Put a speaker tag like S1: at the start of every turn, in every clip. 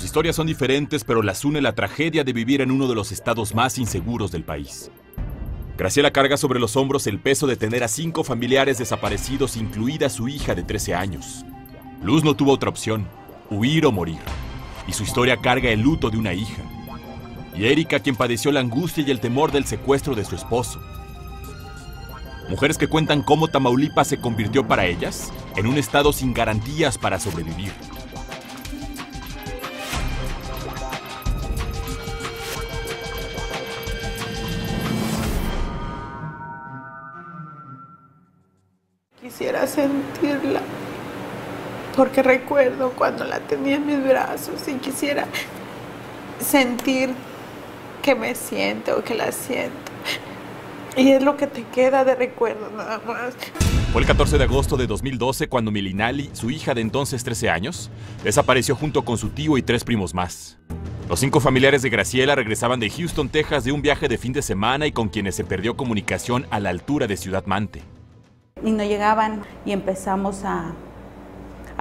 S1: historias son diferentes, pero las une la tragedia de vivir en uno de los estados más inseguros del país. Graciela carga sobre los hombros el peso de tener a 5 familiares desaparecidos, incluida su hija de 13 años. Luz no tuvo otra opción, huir o morir. Y su historia carga el luto de una hija. Y Erika, quien padeció la angustia y el temor del secuestro de su esposo. Mujeres que cuentan cómo Tamaulipas se convirtió para ellas en un estado sin garantías para sobrevivir.
S2: Quisiera sentirla, porque recuerdo cuando la tenía en mis brazos y quisiera sentir que me siento o que la siento. Y es lo que te queda de recuerdo nada más.
S1: Fue el 14 de agosto de 2012 cuando Milinali, su hija de entonces 13 años, desapareció junto con su tío y 3 primos más. Los 5 familiares de Graciela regresaban de Houston, Texas, de un viaje de fin de semana y con quienes se perdió comunicación a la altura de Ciudad Mante.
S3: Y no llegaban y empezamos a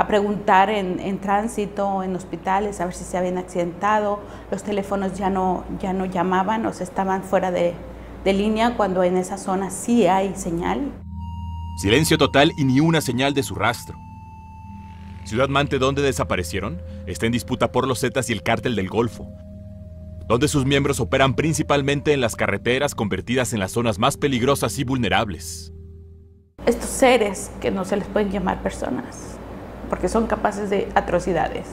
S3: preguntar en tránsito, en hospitales, a ver si se habían accidentado. Los teléfonos ya no llamaban, o sea, estaban fuera de línea, cuando en esa zona sí hay señal.
S1: Silencio total y ni una señal de su rastro. Ciudad Mante, donde desaparecieron, está en disputa por los Zetas y el Cártel del Golfo, donde sus miembros operan principalmente en las carreteras convertidas en las zonas más peligrosas y vulnerables.
S3: Estos seres que no se les pueden llamar personas, porque son capaces de atrocidades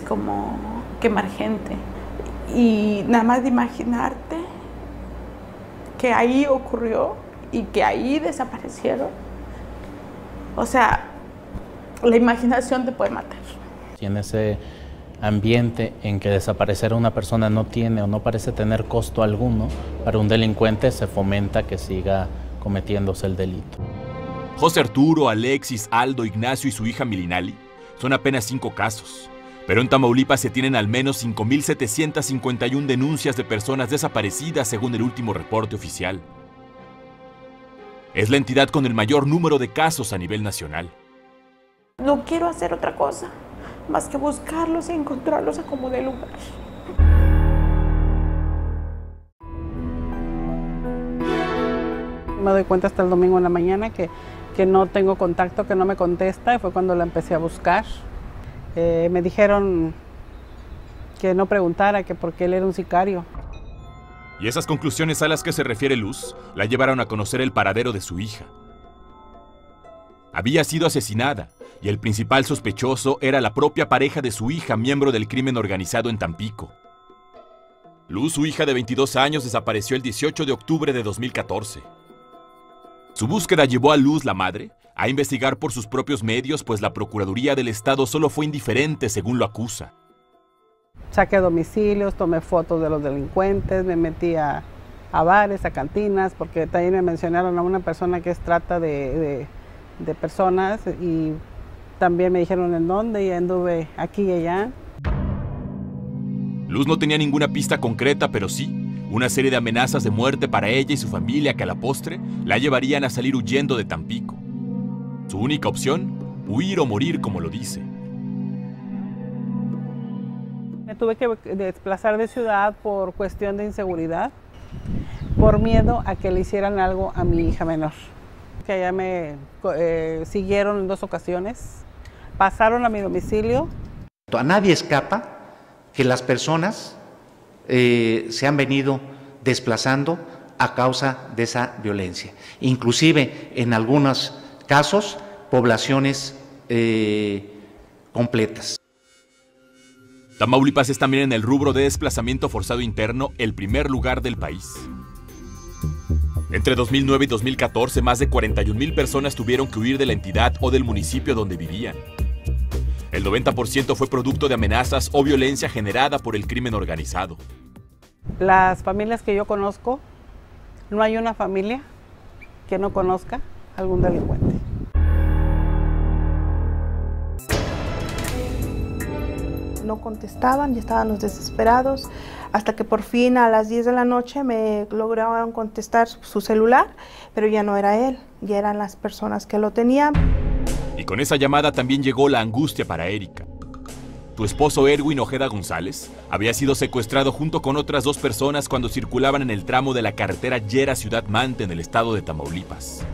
S3: como quemar gente. Y nada más de imaginarte que ahí ocurrió y que ahí desaparecieron, o sea, la imaginación te puede matar.
S4: Y en ese ambiente en que desaparecer a una persona no tiene o no parece tener costo alguno, para un delincuente se fomenta que siga cometiéndose el delito.
S1: José Arturo, Alexis, Aldo, Ignacio y su hija Milinali son apenas 5 casos, pero en Tamaulipas se tienen al menos 5,751 denuncias de personas desaparecidas según el último reporte oficial. Es la entidad con el mayor número de casos a nivel nacional.
S2: No quiero hacer otra cosa más que buscarlos y encontrarlos a como de lugar.
S5: Me doy cuenta hasta el domingo en la mañana que no tengo contacto, que no me contesta, y fue cuando la empecé a buscar. Me dijeron que no preguntara, que porque él era un sicario.
S1: Y esas conclusiones a las que se refiere Luz la llevaron a conocer el paradero de su hija. Había sido asesinada y el principal sospechoso era la propia pareja de su hija, miembro del crimen organizado en Tampico. Luz, su hija de 22 años, desapareció el 18 de octubre de 2014. Su búsqueda llevó a Luz, la madre, a investigar por sus propios medios, pues la Procuraduría del Estado solo fue indiferente, según lo acusa.
S5: Saqué domicilios, tomé fotos de los delincuentes, me metí a bares, a cantinas, porque también me mencionaron a una persona que es trata de personas, y también me dijeron en dónde, y anduve aquí y allá.
S1: Luz no tenía ninguna pista concreta, pero sí una serie de amenazas de muerte para ella y su familia que a la postre la llevarían a salir huyendo de Tampico. Su única opción, huir o morir, como lo dice.
S5: Me tuve que desplazar de ciudad por cuestión de inseguridad, por miedo a que le hicieran algo a mi hija menor. Que allá me siguieron en 2 ocasiones, pasaron a mi domicilio.
S6: A nadie escapa que las personas se han venido desplazando a causa de esa violencia. Inclusive, en algunos casos, poblaciones completas.
S1: Tamaulipas es también en el rubro de desplazamiento forzado interno el primer lugar del país. Entre 2009 y 2014, más de 41,000 personas tuvieron que huir de la entidad o del municipio donde vivían. El 90% fue producto de amenazas o violencia generada por el crimen organizado.
S5: Las familias que yo conozco, no hay una familia que no conozca a algún delincuente.
S2: No contestaban, ya estaban los desesperados, hasta que por fin a las 10 de la noche me lograron contestar su celular, pero ya no era él, ya eran las personas que lo tenían.
S1: Y con esa llamada también llegó la angustia para Erika. Tu esposo Erwin Ojeda González había sido secuestrado junto con otras 2 personas cuando circulaban en el tramo de la carretera Llera-Ciudad Mante en el estado de Tamaulipas.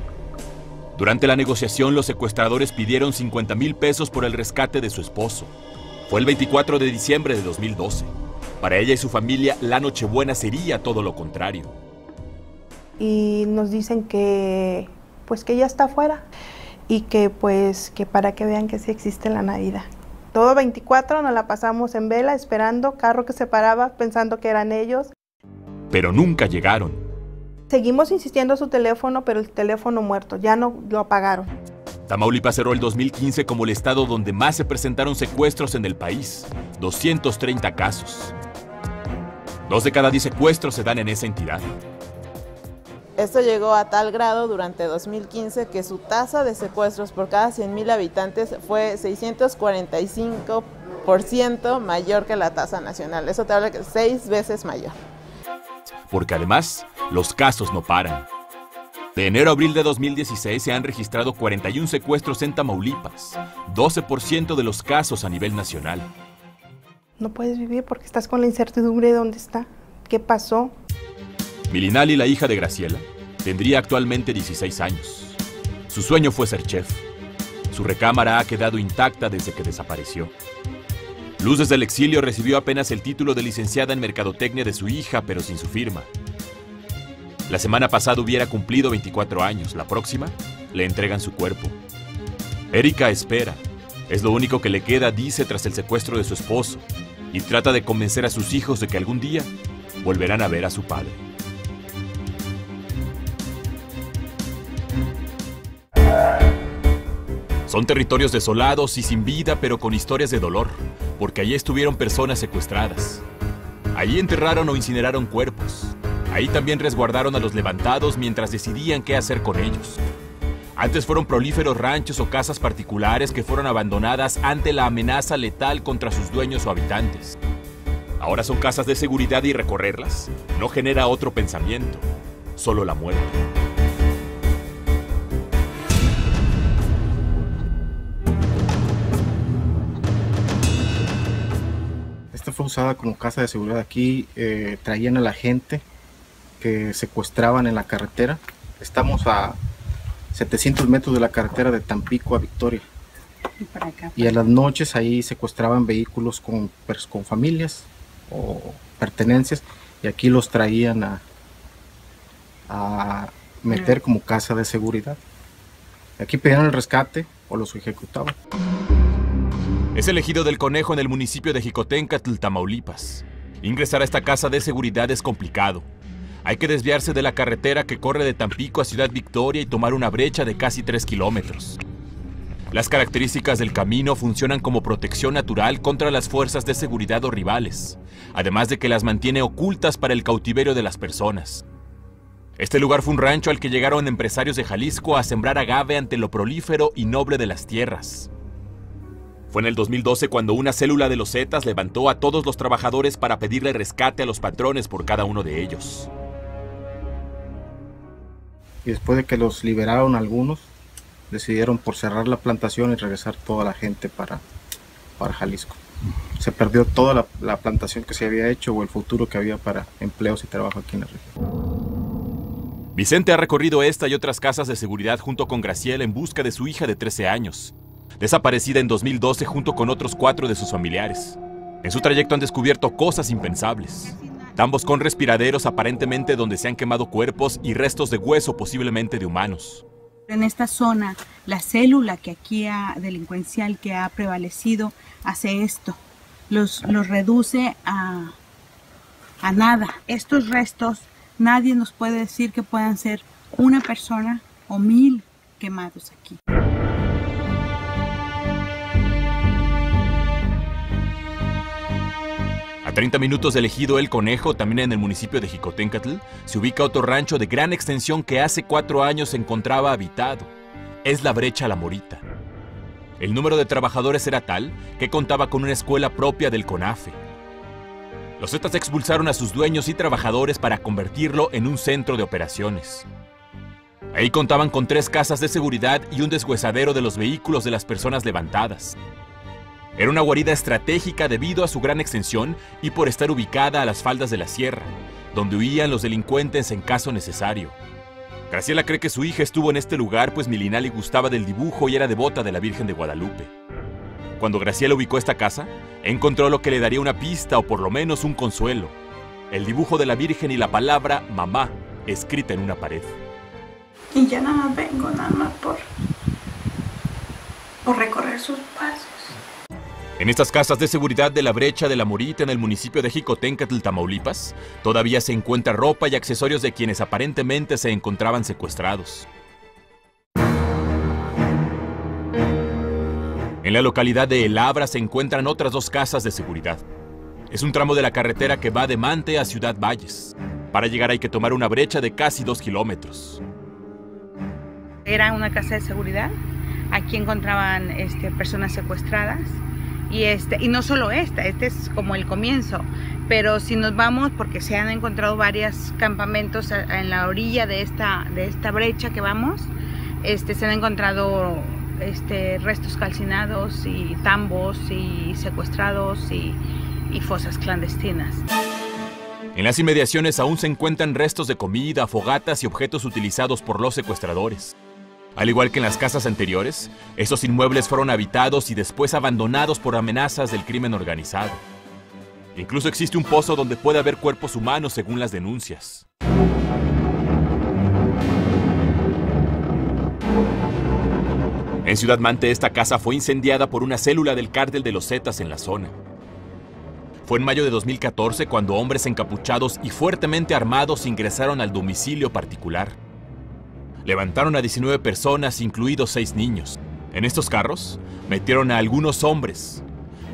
S1: Durante la negociación, los secuestradores pidieron 50,000 pesos por el rescate de su esposo. Fue el 24 de diciembre de 2012. Para ella y su familia, la Nochebuena sería todo lo contrario.
S7: Y nos dicen que ya está afuera y que para que vean que sí existe la Navidad. Todo 24 nos la pasamos en vela, esperando, carro que se paraba, pensando que eran ellos.
S1: Pero nunca llegaron.
S7: Seguimos insistiendo a su teléfono, pero el teléfono muerto, ya no lo apagaron.
S1: Tamaulipas cerró el 2015 como el estado donde más se presentaron secuestros en el país, 230 casos. 2 de cada 10 secuestros se dan en esa entidad.
S8: Esto llegó a tal grado durante 2015 que su tasa de secuestros por cada 100,000 habitantes fue 645% mayor que la tasa nacional. Eso te habla que es 6 veces mayor.
S1: Porque además, los casos no paran. De enero a abril de 2016 se han registrado 41 secuestros en Tamaulipas, 12% de los casos a nivel nacional.
S7: No puedes vivir porque estás con la incertidumbre de dónde está, qué pasó.
S1: Milinali, la hija de Graciela, tendría actualmente 16 años. Su sueño fue ser chef. Su recámara ha quedado intacta desde que desapareció. Luz desde el exilio recibió apenas el título de licenciada en mercadotecnia de su hija, pero sin su firma. La semana pasada hubiera cumplido 24 años. La próxima, le entregan su cuerpo. Erika espera. Es lo único que le queda, dice, tras el secuestro de su esposo, y trata de convencer a sus hijos de que algún día volverán a ver a su padre. Son territorios desolados y sin vida, pero con historias de dolor, porque allí estuvieron personas secuestradas. Allí enterraron o incineraron cuerpos. Ahí también resguardaron a los levantados mientras decidían qué hacer con ellos. Antes fueron prolíferos ranchos o casas particulares que fueron abandonadas ante la amenaza letal contra sus dueños o habitantes. Ahora son casas de seguridad y recorrerlas no genera otro pensamiento, solo la muerte.
S9: Esta fue usada como casa de seguridad. Aquí traían a la gente que secuestraban en la carretera. Estamos a 700 metros de la carretera de Tampico a Victoria.
S3: Y para acá.
S9: Y a las noches ahí secuestraban vehículos con familias o pertenencias, y aquí los traían a meter como casa de seguridad. Aquí pedían el rescate o los ejecutaban.
S1: Es el ejido del Conejo en el municipio de Jicotencatl, Tamaulipas. Ingresar a esta casa de seguridad es complicado. Hay que desviarse de la carretera que corre de Tampico a Ciudad Victoria y tomar una brecha de casi 3 kilómetros. Las características del camino funcionan como protección natural contra las fuerzas de seguridad o rivales, además de que las mantiene ocultas para el cautiverio de las personas. Este lugar fue un rancho al que llegaron empresarios de Jalisco a sembrar agave ante lo prolífero y noble de las tierras. Fue en el 2012 cuando una célula de los Zetas levantó a todos los trabajadores para pedirle rescate a los patrones por cada uno de ellos.
S9: Y después de que los liberaron algunos, decidieron por cerrar la plantación y regresar toda la gente para Jalisco. Se perdió toda la plantación que se había hecho o el futuro que había para empleos y trabajo aquí en la región.
S1: Vicente ha recorrido esta y otras casas de seguridad junto con Graciela en busca de su hija de 13 años, desaparecida en 2012 junto con otros 4 de sus familiares. En su trayecto han descubierto cosas impensables. Tambos con respiraderos aparentemente donde se han quemado cuerpos y restos de hueso posiblemente de humanos.
S3: En esta zona, la célula que aquí delincuencial que ha prevalecido hace esto, los reduce a nada. Estos restos nadie nos puede decir que puedan ser una persona o 1000 quemados aquí.
S1: A 30 minutos del ejido El Conejo, también en el municipio de Jicotencatl, se ubica otro rancho de gran extensión que hace 4 años se encontraba habitado. Es la Brecha La Morita. El número de trabajadores era tal que contaba con una escuela propia del CONAFE. Los Zetas expulsaron a sus dueños y trabajadores para convertirlo en un centro de operaciones. Ahí contaban con 3 casas de seguridad y un deshuesadero de los vehículos de las personas levantadas. Era una guarida estratégica debido a su gran extensión y por estar ubicada a las faldas de la sierra, donde huían los delincuentes en caso necesario. Graciela cree que su hija estuvo en este lugar pues Milinali gustaba del dibujo y era devota de la Virgen de Guadalupe. Cuando Graciela ubicó esta casa, encontró lo que le daría una pista o por lo menos un consuelo: el dibujo de la Virgen y la palabra mamá escrita en una pared.
S3: Y ya nada más vengo, nada más por recorrer sus pasos.
S1: En estas casas de seguridad de la Brecha de la Morita en el municipio de Jicotencatl, Tamaulipas, todavía se encuentra ropa y accesorios de quienes aparentemente se encontraban secuestrados. En la localidad de El Abra se encuentran otras 2 casas de seguridad. Es un tramo de la carretera que va de Mante a Ciudad Valles. Para llegar hay que tomar una brecha de casi 2 kilómetros.
S3: Era una casa de seguridad. Aquí encontraban personas secuestradas. Y no solo este es como el comienzo, pero si nos vamos, porque se han encontrado varios campamentos en la orilla de esta brecha que vamos, se han encontrado restos calcinados y tambos y secuestrados y fosas clandestinas.
S1: En las inmediaciones aún se encuentran restos de comida, fogatas y objetos utilizados por los secuestradores. Al igual que en las casas anteriores, estos inmuebles fueron habitados y después abandonados por amenazas del crimen organizado. Incluso existe un pozo donde puede haber cuerpos humanos según las denuncias. En Ciudad Mante, esta casa fue incendiada por una célula del cártel de los Zetas en la zona. Fue en mayo de 2014 cuando hombres encapuchados y fuertemente armados ingresaron al domicilio particular. Levantaron a 19 personas, incluidos 6 niños. En estos carros, metieron a algunos hombres.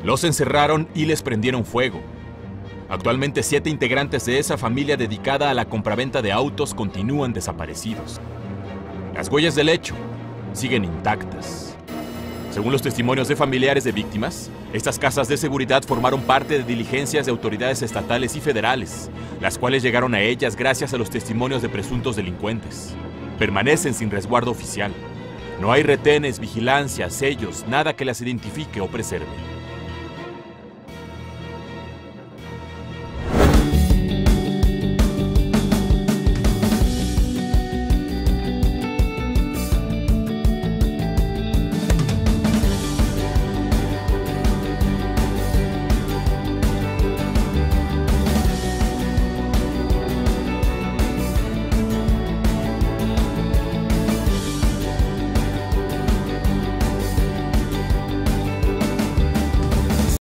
S1: Los encerraron y les prendieron fuego. Actualmente 7 integrantes de esa familia dedicada a la compraventa de autos continúan desaparecidos. Las huellas del hecho siguen intactas. Según los testimonios de familiares de víctimas, estas casas de seguridad formaron parte de diligencias de autoridades estatales y federales, las cuales llegaron a ellas gracias a los testimonios de presuntos delincuentes. Permanecen sin resguardo oficial. No hay retenes, vigilancia, sellos, nada que las identifique o preserve.